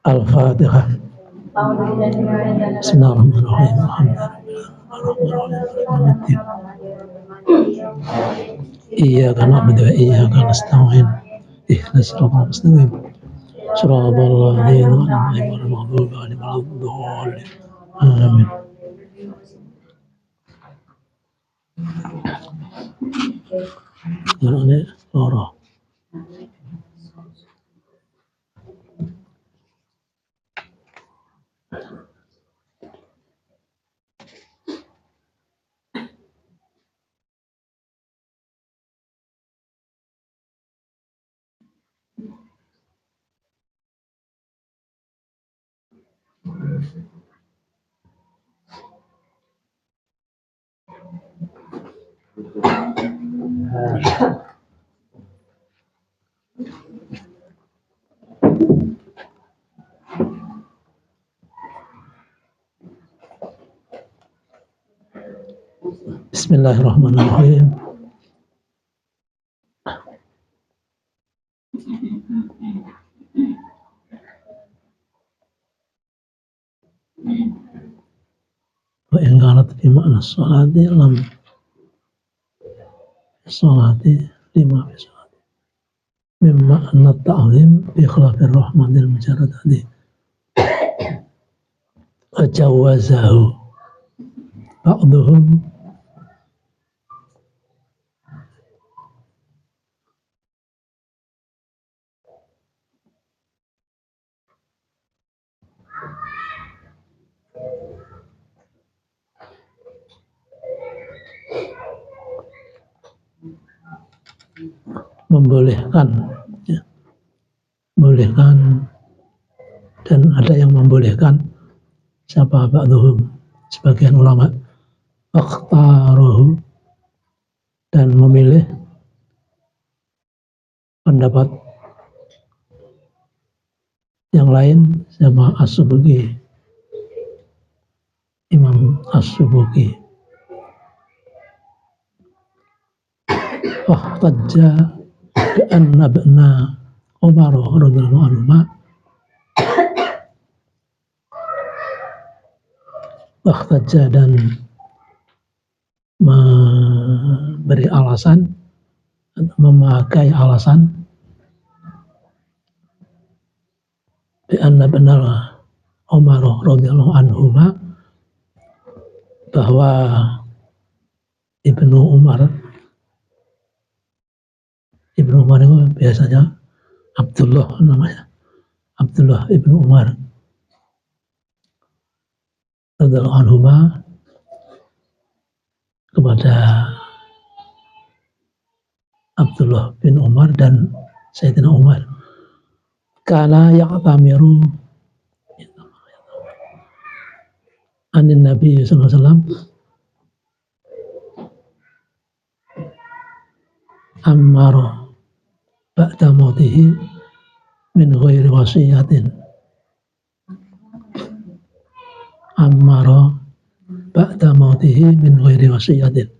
Al-Fatihah. Bismillahirrahmanirrahim. Alhamdulillahirrahmanirrahim. Iyyaka na'budu wa iyyaka nasta'in. Ihdinas siratal mustaqim. Shiratal ladzina an'amta 'alaihim ghairil maghdubi 'alaihim waladdallin. Amin. Ini surah. Bismillahirrahmanirrahim. Wa in kanat fi ma'na sholati lam sholati lima fi sholati mimma anna ta'zim bi khilafir rahmatil mujarradati wa jawazahu ba'duhum membolehkan, ya, membolehkan, dan ada yang membolehkan siapa ba'duhum, sebagian ulama, akhtaruhu, dan memilih pendapat yang lain sama As-Subuki, Imam As-Subuki. Wahtajja bi'anna ibna Umar radhiyallahu anhuma wahtajja, dan memberi alasan, memakai alasan bi'anna ibna Umar radhiyallahu anhuma, bahwa Ibnu Umar itu biasanya Abdullah namanya, Abdullah Ibnu Umar radhiyallahu anhuma, kepada Abdullah bin Umar dan Sayyidina Umar, kana ya'tamiru anin Nabi sallallahu alaihi wasallam ammara ba'da mautihi min ghairi wasiyatin, ammara ba'da mautihi min ghairi wasiyatin.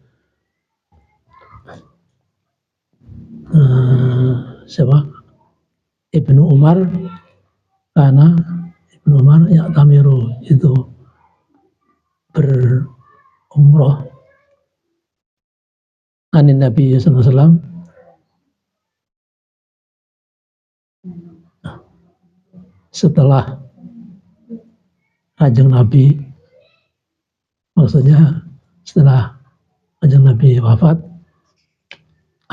Siapa? Ibnu Umar, karena Ibnu Umar ya'tamiru, itu berumrah anin Nabi sallallahu alaihi wasallam setelah Kanjeng Nabi, maksudnya setelah Kanjeng Nabi wafat,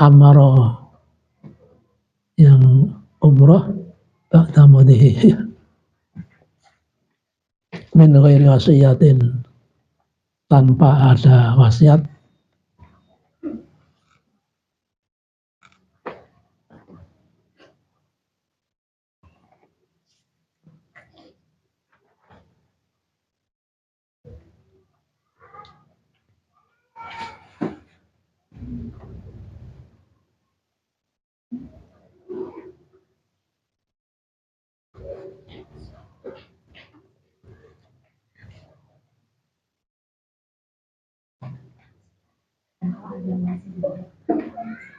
amaro, yang umrah ba'da mautihi min ghairi wasiyatin, tanpa ada wasiat,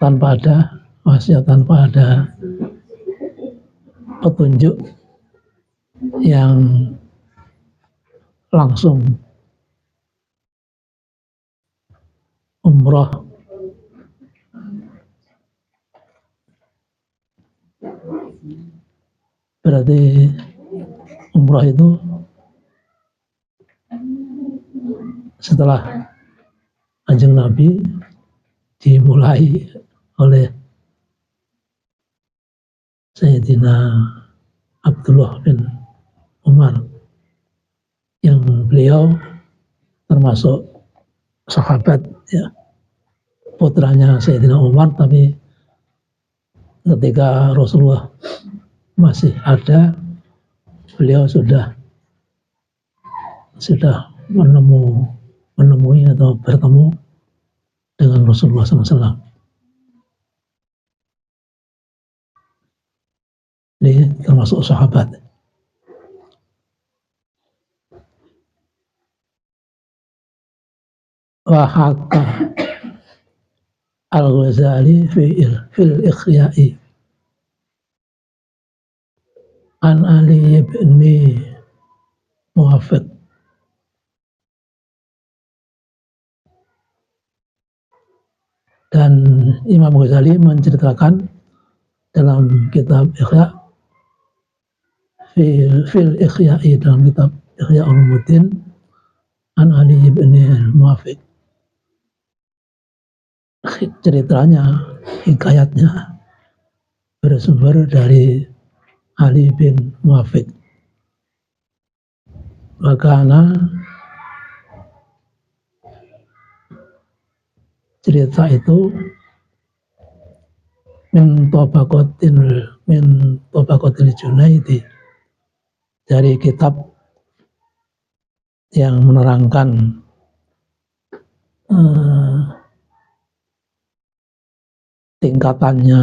tanpa ada wasiat, tanpa ada petunjuk yang langsung umroh berarti umroh itu setelah Kanjeng Nabi dimulai oleh Sayyidina Abdullah bin Umar yang beliau termasuk sahabat ya, putranya Sayyidina Umar, tapi ketika Rasulullah masih ada beliau sudah menemui atau bertemu dengan Rasulullah SAW. Ini termasuk sahabat. Wahaka Al-Ghazali fil Ikhya'i an Ali ibn Muwafiq. Dan Imam Ghazali menceritakan dalam kitab Ikhya fil Ikhya'i, dalam kitab Ihya Ulumuddin, an Ali ibn Muwafiq. Ceritanya, hikayatnya bersumber dari Ali bin Muwafiq. Bagaimana cerita itu min tabaqatil Junaidi, dari kitab yang menerangkan tingkatannya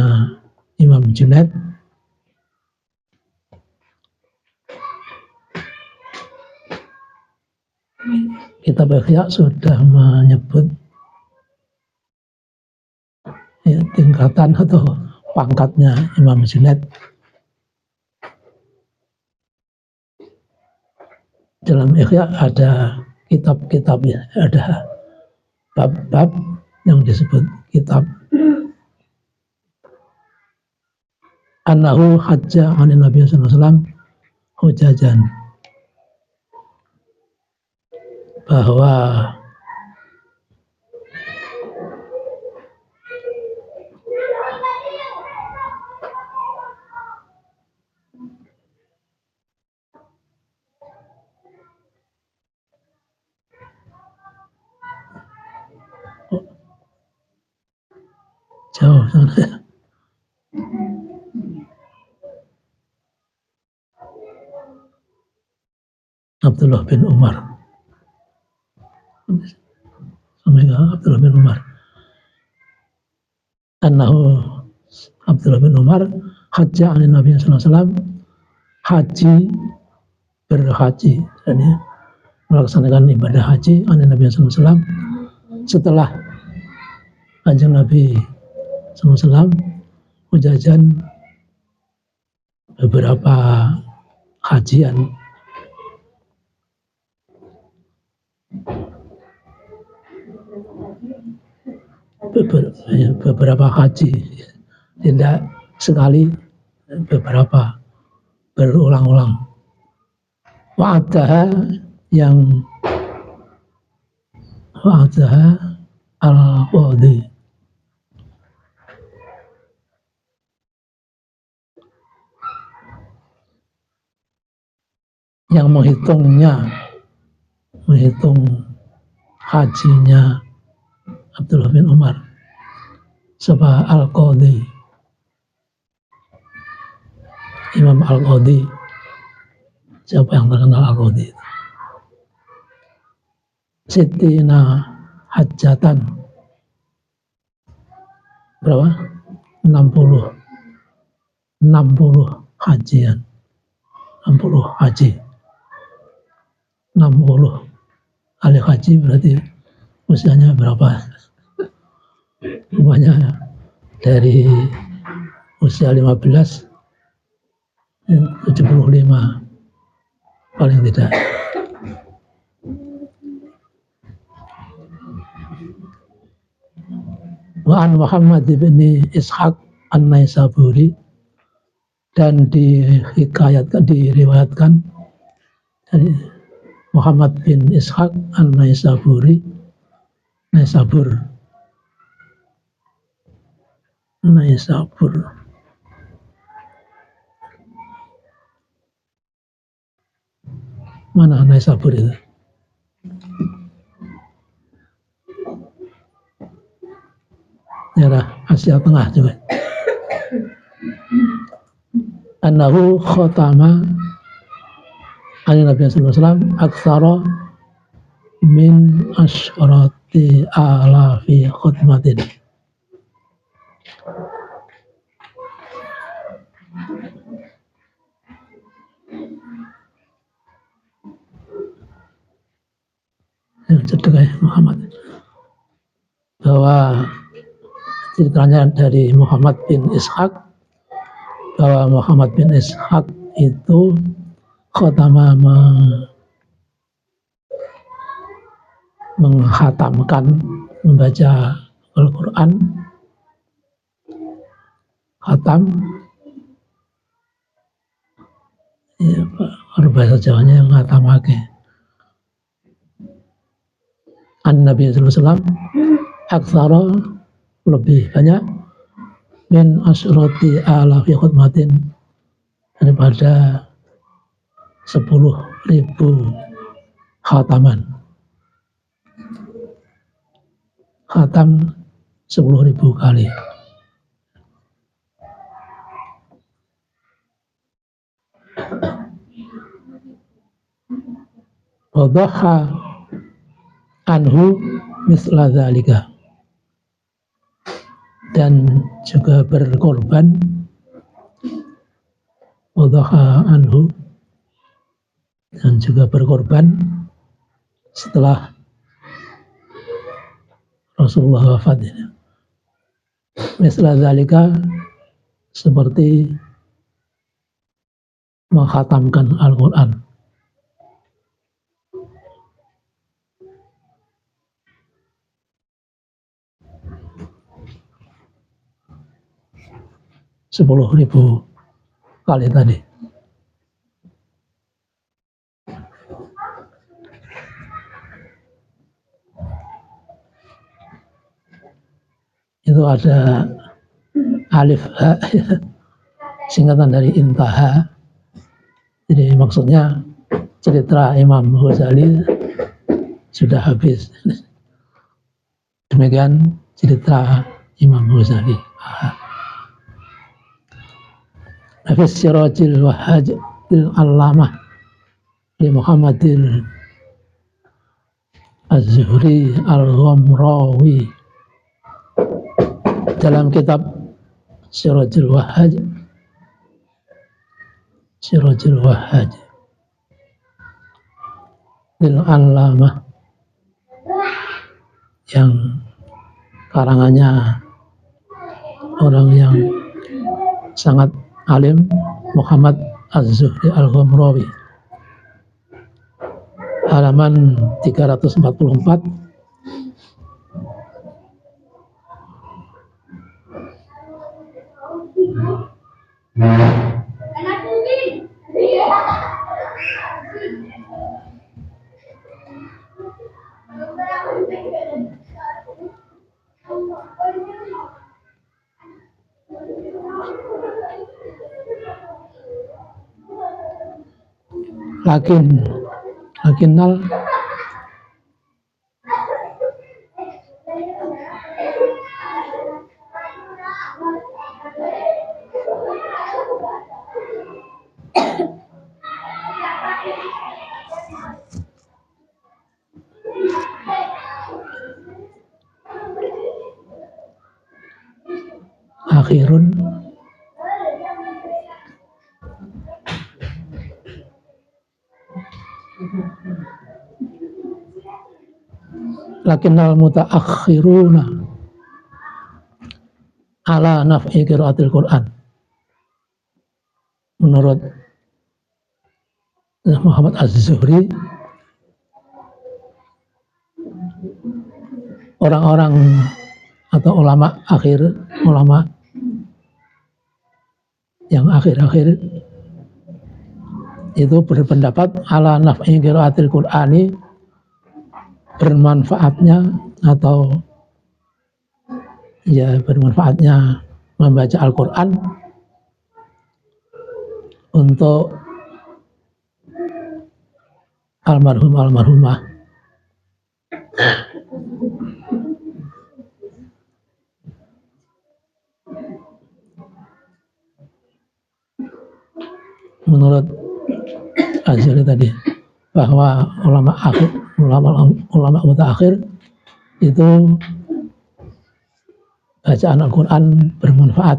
Imam Junaid. Kitab Ihya sudah menyebut ya, tingkatan atau pangkatnya Imam Junaid. Dalam Ihya ada kitab-kitab, ya, ada bab-bab yang disebut kitab. Annahu hajja anin Nabi sallallahu alaihi wasallam hujajan, bahwa jauh sana. Abdullah bin Umar, Abdullah bin Umar, annahu Abdullah bin Umar hajja anin Nabi sallallahu alaihi wasallam, haji, berhaji, dan melaksanakan ibadah haji anin Nabi sallallahu alaihi wasallam setelah Kanjeng Nabi sallallahu alaihi wasallam, hujajan, beberapa hajian. Beberapa haji, tidak sekali, beberapa, berulang-ulang. Wa'adaha al-qadhi, yang menghitung hajinya Abdullah bin Umar, sebab Al-Qadhi, Imam Al-Qadhi. Siapa yang terkenal Al-Qadhi? Sitina hajjatan, berapa? 60 hajian, 60 haji, 60 kali haji, berarti usianya berapa? Rupanya dari usia 15 75 paling tidak. Wa an Muhammad bin Ishaq An-Naisaburi, dan diriwayatkan dari Muhammad bin Ishaq An-Naisaburi, Naisabur, mana Naisabur itu? Daerah Asia Tengah juga. Annahu khatama ani Nabi sallallahu alaihi wasallam aktsara min asyrati alafi khutmatin. Cedek Muhammad, bahwa ceritanya dari Muhammad bin Ishaq, bahwa Muhammad bin Ishaq itu khatama menghatamkan, membaca Al-Quran, khatam, ya, bahasa Jawanya yang khatamake. An-Nabi sallallahu alaihi wasallam aktsara, lebih banyak, min asyrati alafi khutmatin, daripada 10.000 khataman. Khatam 10.000 kali. Wadhaha anhu misla dzalika, dan juga berkorban, wadhaha anhu, dan juga berkorban setelah Rasulullah wafat. Misla dzalika, seperti menghatamkan Al-Quran. Sepuluh ribu kali tadi. Itu ada alif ha, singkatan dari intaha. Jadi maksudnya cerita Imam Ghazali sudah habis. Demikian cerita Imam Ghazali. Hafiz Sirajil Wahhaj Al-Allamah li Muhammadil Az-Zuhri Al-Ghamrawi, dalam kitab Sirajil Wahhaj Al-Allamah, yang karangannya orang yang sangat alim, Muhammad Az-Zuhri Al-Ghamrawi, halaman 344. Lakinnal akhirun lakinnal mutaakhiruna ala naf'i qiraatil Quran, menurut Muhammad Az-Zuhri, orang-orang atau ulama yang akhir-akhir itu berpendapat ala naf'i qiraatil Qur'ani, bermanfaatnya atau ya bermanfaatnya membaca Al-Quran untuk almarhum almarhumah. Menurut Azhari tadi bahwa ulama mutaakhir itu bacaan Al-Quran bermanfaat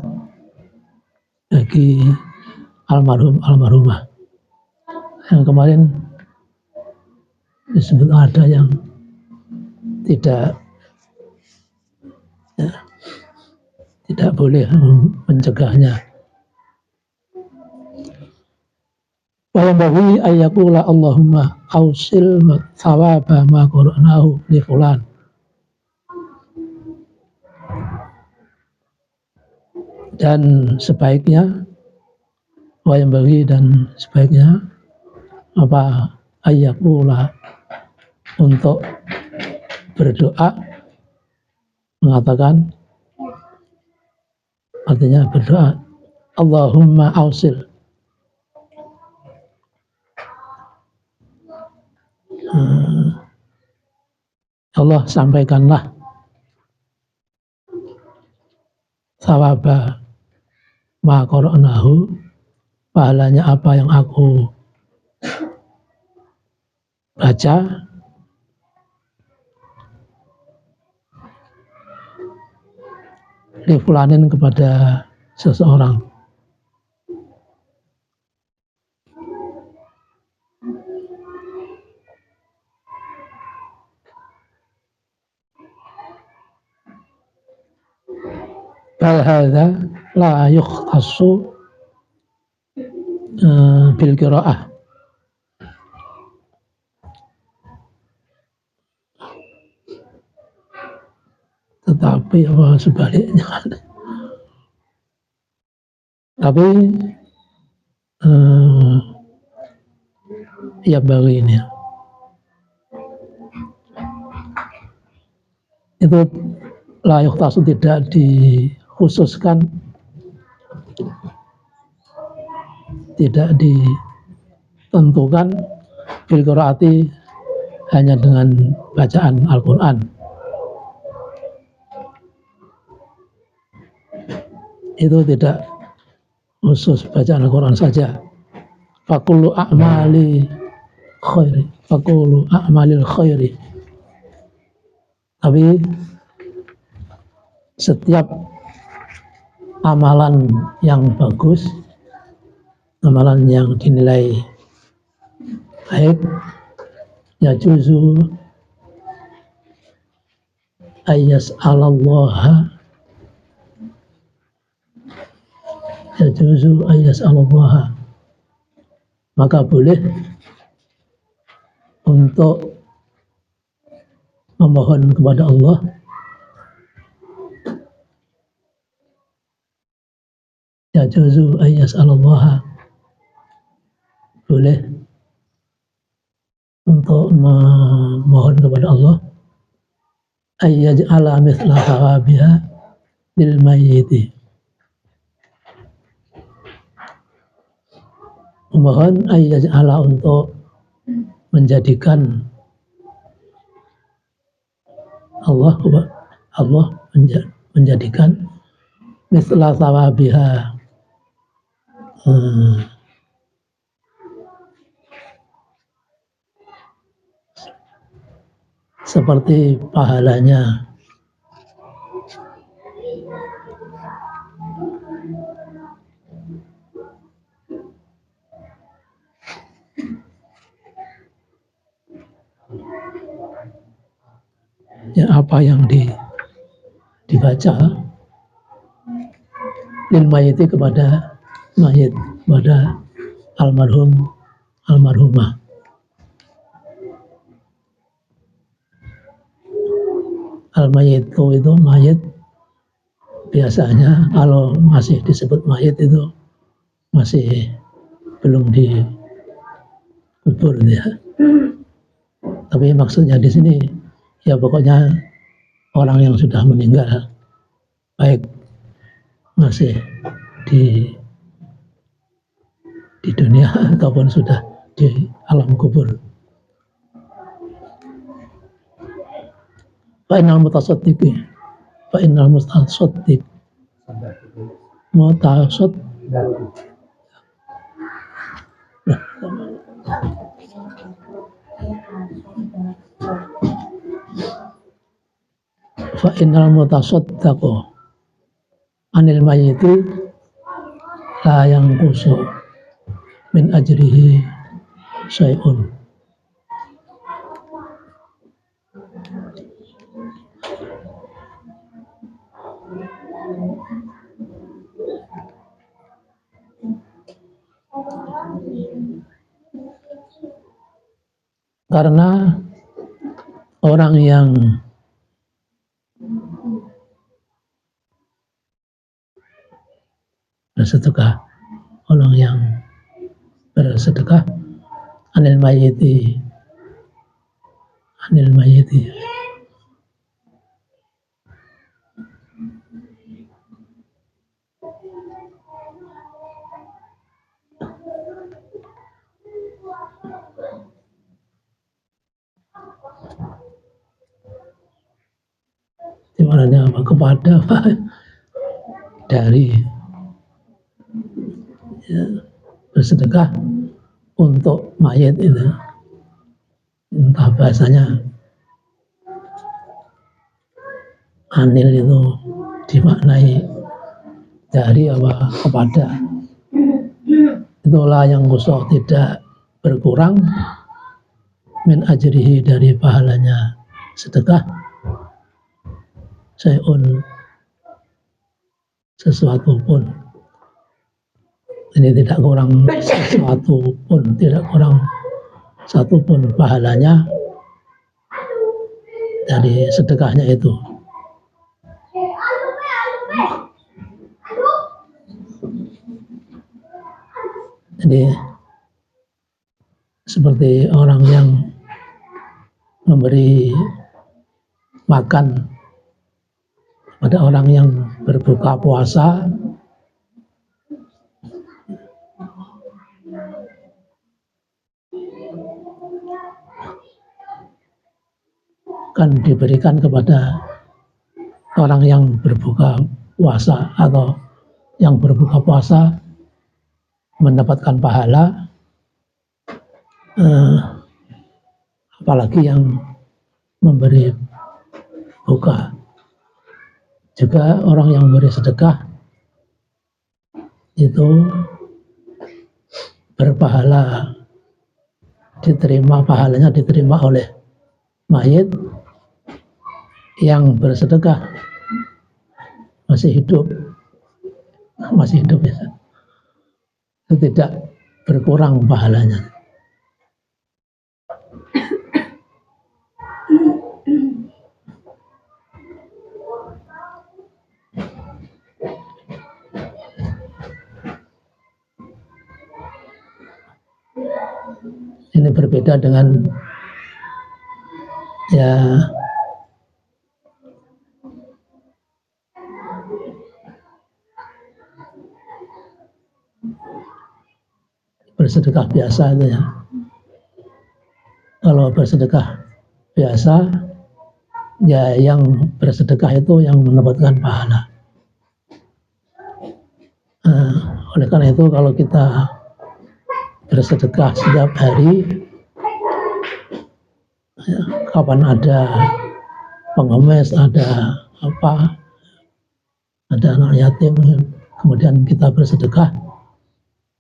bagi almarhum almarhumah. Yang kemarin disebut ada yang tidak boleh mencegahnya. Wa yanbaghi ayyaqula Allahumma ausil thawaba ma qara'nahu li fulan. Dan sebaiknya wa yanbaghi dan sebaiknya apa ayyaqula untuk berdoa, mengatakan, artinya berdoa Allahumma ausil, Allah sampaikanlah thawaba ma qara'nahu, pahalanya apa yang aku baca, li fulanin kepada seseorang. Bal hadza la yukhtassu bil qiraah. Tetapi apa sebaliknya? Tapi ya bagi ini itu la yukhtassu, tidak dikhususkan, tidak ditentukan bil qiraati hanya dengan bacaan Al-Quran. Itu tidak khusus bacaan Al-Quran saja. Faqulu a'mali khairi, faqulu a'malil khairi. Tapi setiap amalan yang bagus, amalan yang dinilai baik, ya juzu ayyas'alallaha, ya juzu ayyas'alallaha, maka boleh untuk memohon kepada Allah ya juzu ayyas'alallaha, boleh untuk memohon kepada Allah ayyaj'ala mithla thawabiha lil mayyiti, memohon ayyaj'ala untuk menjadikan Allah menjadikan mithla thawabiha, seperti pahalanya ya apa yang dibaca lil mayyiti, kepada mayit, kepada almarhum almarhumah. Al-mayyitu itu mayit, biasanya kalau masih disebut mayit itu masih belum dikubur ya. Tapi maksudnya di sini ya pokoknya orang yang sudah meninggal, baik masih di dunia ataupun sudah di alam kubur. Fa'inal mutasaddiqi, fa'inal mutasaddiq, mutasad, fa'inal mutasaddaqu anil mayyiti la yanqusu min ajrihi syai'un. Karena orang yang bersedekah, orang yang bersedekah anil mayyiti, dimana apa, kepada dari ya, bersedekah untuk mayit itu, entah bahasanya anil itu dimaknai dari apa, kepada, itulah yang kusok tidak berkurang min ajrihi, dari pahalanya sedekah, syai'un, sesuatu pun. Ini tidak kurang sesuatu pun, tidak kurang satu pun pahalanya dari sedekahnya itu. Jadi seperti orang yang memberi makan pada orang yang berbuka puasa, kan diberikan kepada orang yang berbuka puasa, atau yang berbuka puasa mendapatkan pahala, apalagi yang memberi buka. Juga orang yang memberi sedekah itu berpahala, diterima pahalanya, diterima oleh mayit yang bersedekah masih hidup ya. Itu tidak berkurang pahalanya. Ini berbeda dengan ya bersedekah biasa itu ya. Kalau bersedekah biasa, ya yang bersedekah itu yang mendapatkan pahala. Oleh karena itu kalau kita bersedekah setiap hari, ya, kapan ada pengemis, ada apa, ada anak yatim, kemudian kita bersedekah,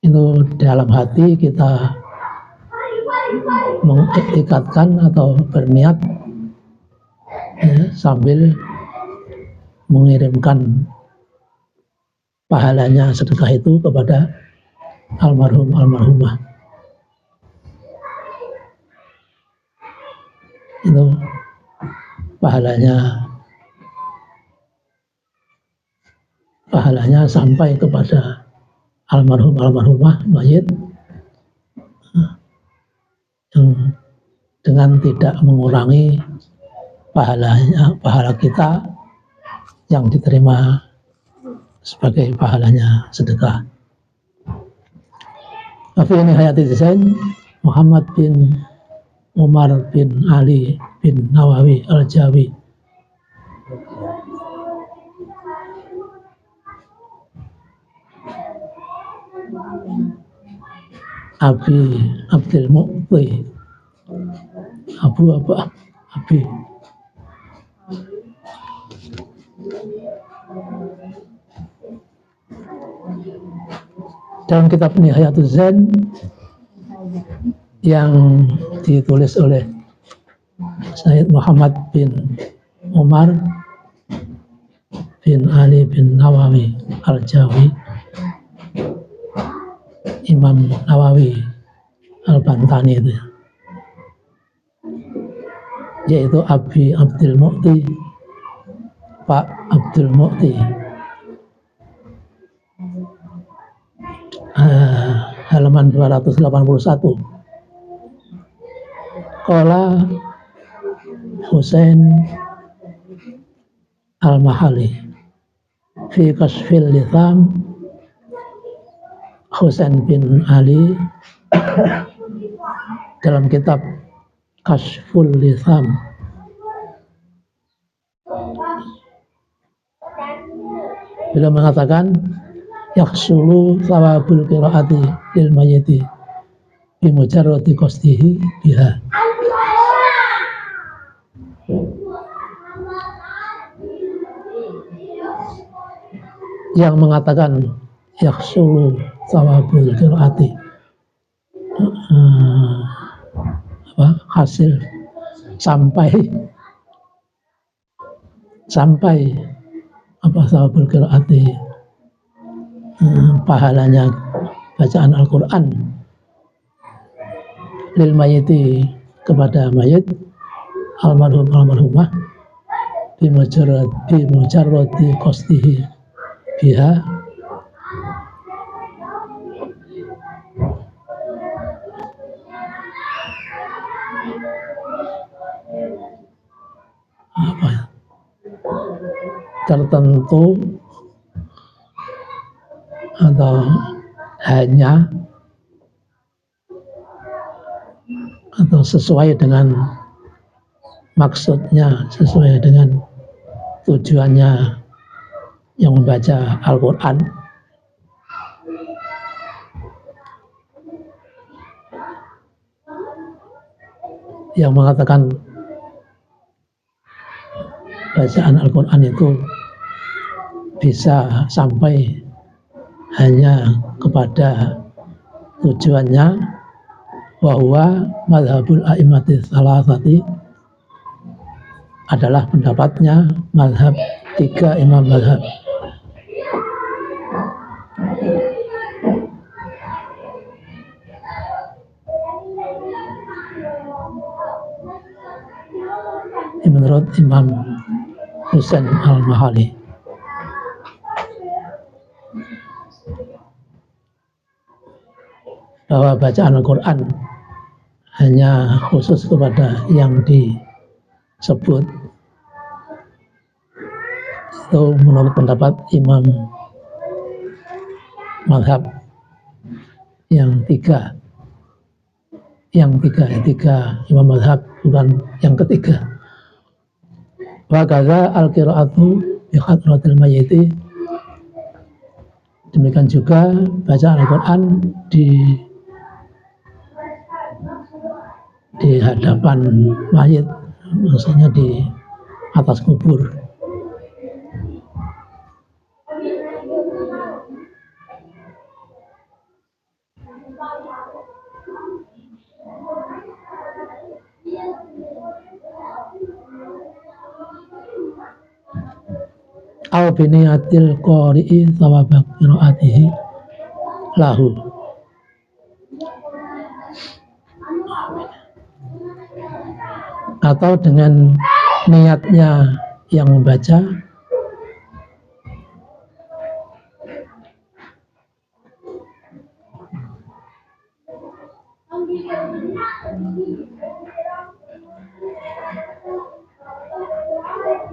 itu dalam hati kita mengiktikadkan atau berniat ya, sambil mengirimkan pahalanya sedekah itu kepada almarhum almarhumah. itu pahalanya sampai kepada almarhumah mayit yang dengan tidak mengurangi pahala kita yang diterima sebagai pahalanya sedekah. Fi Nihayatil Zain Muhammad bin Umar bin Ali bin Nawawi Al-Jawi Abi Abdul Mu'ti Abi dalam kitab Nihayatul Zain yang ditulis oleh Sayyid Muhammad bin Umar bin Ali bin Nawawi Al-Jawi, Imam Nawawi Al-Bantani itu, yaitu Abi Abdul Mu'ti, Pak Abdul Mu'ti, halaman 281. Qala Husain Al-Mahali fi Kasfil Litham, Husain bin Ali dalam kitab Kasful Litham beliau mengatakan yaksulu thawabul qiraati lil mayyiti bi mujarrati qasdihi biha. Yang mengatakan yaksulu thawabul qiraati, hasil sampai thawabul qiraati, pahalanya bacaan Al-Quran lil mayyiti kepada mayit almarhumah bi mujarrati qasdihi biha, tertentu atau hanya atau sesuai dengan maksudnya, sesuai dengan tujuannya yang membaca Al-Quran, yang mengatakan bacaan Al-Quran itu bisa sampai hanya kepada tujuannya, wa huwa madhabul a'immatis salasati, adalah pendapatnya mazhab tiga imam mazhab. Menurut Imam Husain Al-Mahali, bahwa bacaan Al-Quran hanya khusus kepada yang disebut, itu menurut pendapat imam mazhab yang tiga imam mazhab, bukan yang ketiga. Wa kadza al-qira'atu bi hadratil mayyiti, demikian juga bacaan Al-Quran di hadapan mayit, maksudnya di atas kubur. Aw biniyatil qari'i thawaba qiraatihi lahu, atau dengan niatnya yang membaca,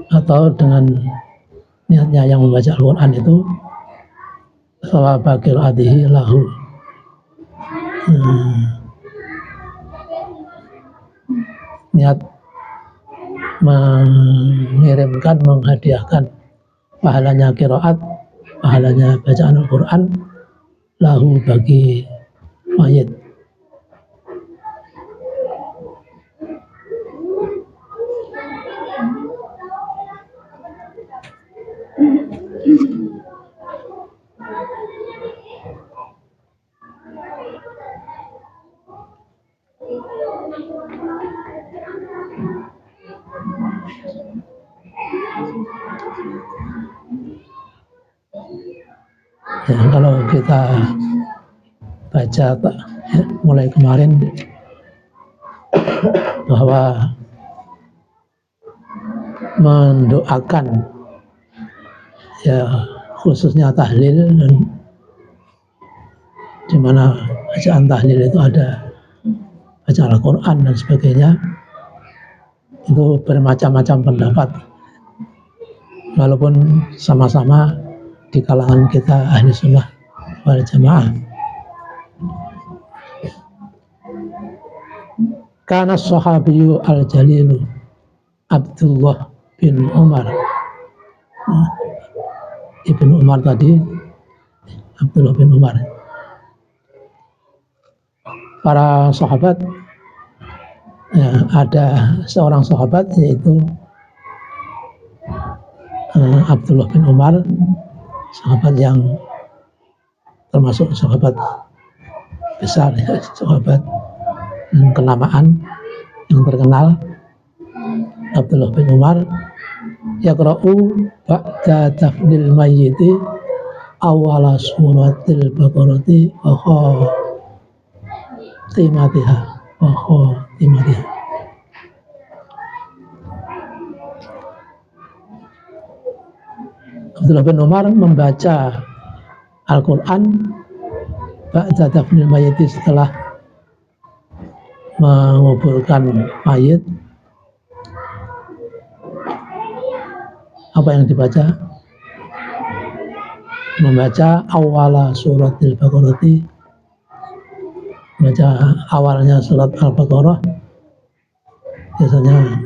atau dengan niatnya yang membaca Al-Quran itu thawabakil adihi lahu, niat mengirimkan, menghadiahkan pahalanya qiraat, pahalanya bacaan Al-Quran lahu bagi mayit. Ya, kalau kita baca ya, mulai kemarin bahwa mendoakan ya khususnya tahlil, dan di mana bacaan tahlil itu ada bacaan Al-Quran dan sebagainya, itu bermacam-macam pendapat, walaupun sama-sama di kalangan kita ahli sunnah wal jamaah. Kana sahabiyu al-jalilu Abdullah bin Umar, Ibnu Umar tadi, Abdullah bin Umar. Para sahabat, ya, ada seorang sahabat yaitu Abdullah bin Umar, sahabat yang termasuk sahabat besar, ya, sahabat kenamaan yang terkenal. Abdullah bin Umar yaqra'u ba'da dafnil mayyiti awwala suratil baqarati wa khatimatiha wa khatimatiha. Abdullah bin Umar membaca Al-Quran ba'da dafnil mayyiti, setelah menguburkan mayit. Apa yang dibaca? Membaca awala suratil baqarati, membaca awalnya surat Al-Baqarah, biasanya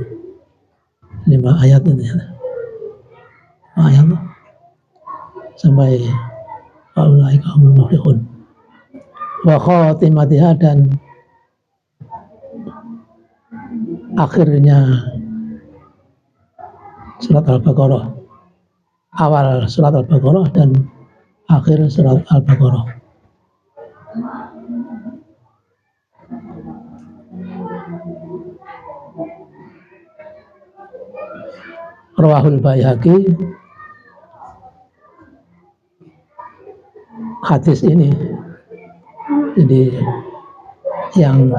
5 ayat ini, 5 ayat sampai ulaika humul muflihun. Wa khatimatiha, dan akhirnya surat Al-Baqarah, awal surat Al-Baqarah dan akhir surat Al-Baqarah. Rawahul Baihaqi, hadis ini, jadi yang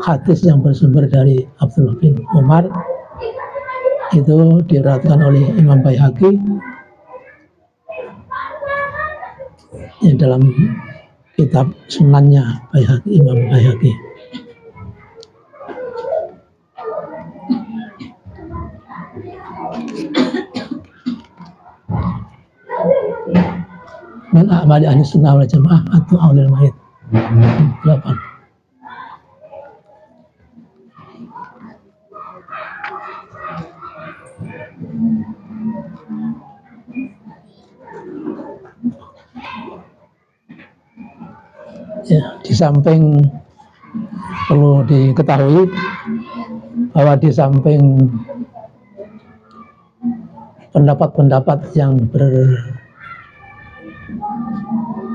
hadis yang bersumber dari Abdullah bin Umar itu diriwayatkan oleh Imam Baihaqi ya, dalam kitab sunannya Baihaqi, Imam Baihaqi. Min a'mali ahli sunnah wal jamaah atau aulil mayit 8. Ya, di samping perlu diketahui bahwa di samping pendapat-pendapat yang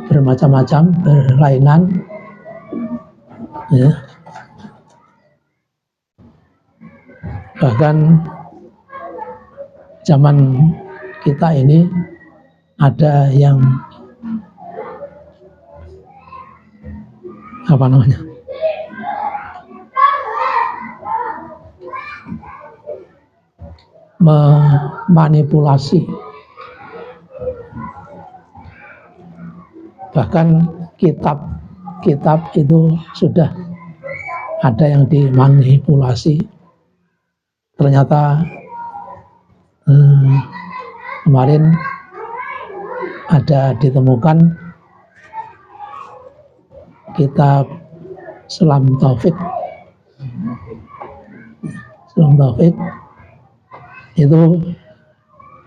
bermacam-macam, berlainan, ya, bahkan zaman kita ini ada yang memanipulasi. Bahkan kitab itu sudah ada yang dimanipulasi. Ternyata kemarin ada ditemukan kitab Islam Taufik itu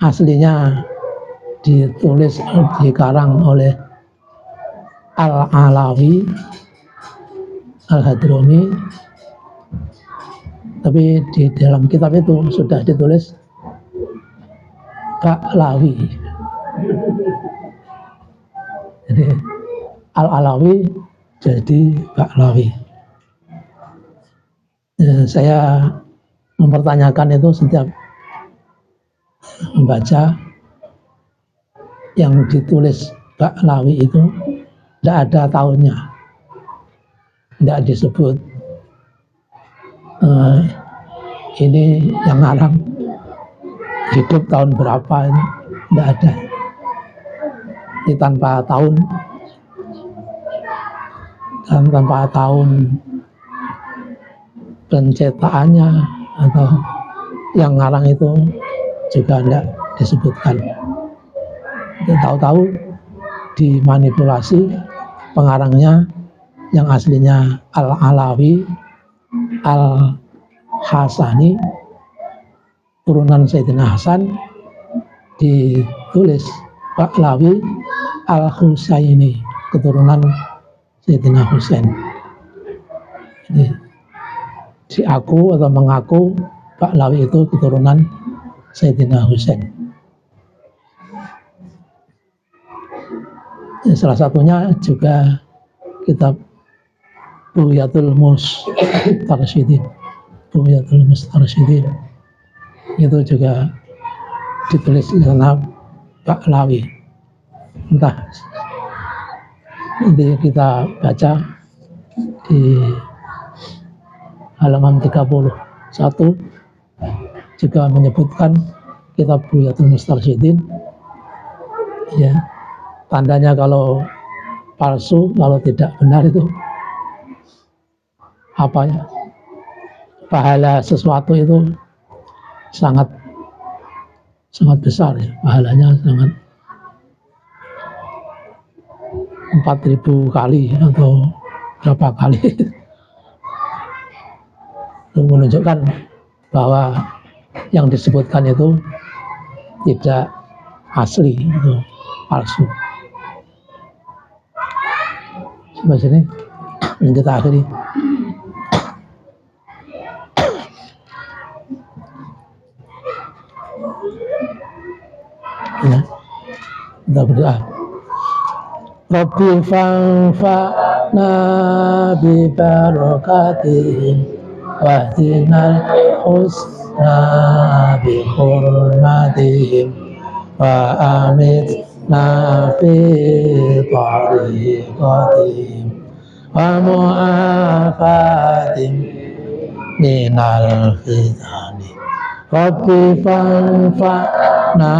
aslinya dikarang oleh Al-Alawi Al-Hadrami, tapi di dalam kitab itu sudah ditulis Ba'lawi. Jadi Al-Alawi jadi Ba'lawi. Saya mempertanyakan itu setiap membaca yang ditulis Ba'lawi itu tidak ada tahunnya, tidak disebut ini yang ngarang hidup tahun berapa, ini tidak ada. Ini tanpa tahun dan tanpa tahun pencetakannya atau yang ngarang itu juga tidak disebutkan. Tahu-tahu dimanipulasi pengarangnya yang aslinya Al-Alawi Al-Hasani, turunan Sayyidina Hasan, ditulis Ba'lawi Al-Husaini, keturunan Sayyidina Husain. Jadi diaku atau mengaku Ba'lawi itu keturunan Sayyidina Husain. Salah satunya juga kitab Bughyatul Mustarsyidin. Bughyatul Mustarsyidin itu juga ditulis di sana Ba'lawi. Entah, nanti kita baca di halaman 31 juga menyebutkan kitab Bughyatul Mustarsyidin, ya, tandanya kalau palsu, kalau tidak benar itu apa ya, pahala sesuatu itu sangat besar ya, pahalanya sangat 4.000 kali atau berapa kali. Itu menunjukkan bahwa yang disebutkan itu tidak asli, itu palsu. Sampai sini kita akhiri. Ya, kita berdoa. Rabbi fanfa'na bi barakatihim wahdinal husna bi hurmatihim wa amitna fi tariqatihim wa mu'afatim minal fitani. Rabbi fanfa'na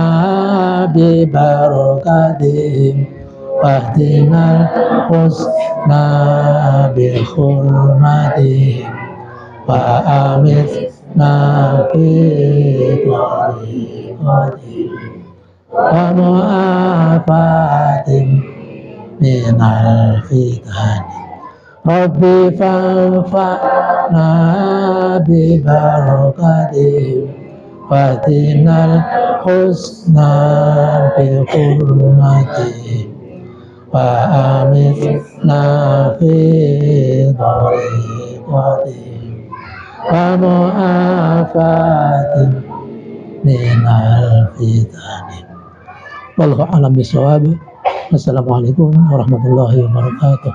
bi barakatihim wahdinal husna bi hurmatihim wa amitna fi tariqatihim wa mu'afatim minal fitani. Rabbi fanfa'na bi barakatihim wahdinal husna bi hurmatihim wa amitna fi tariqatihim wa mu'afatim minal fitani. Wallahu a'lam bishawab. Wassalamualaikum warahmatullahi wabarakatuh.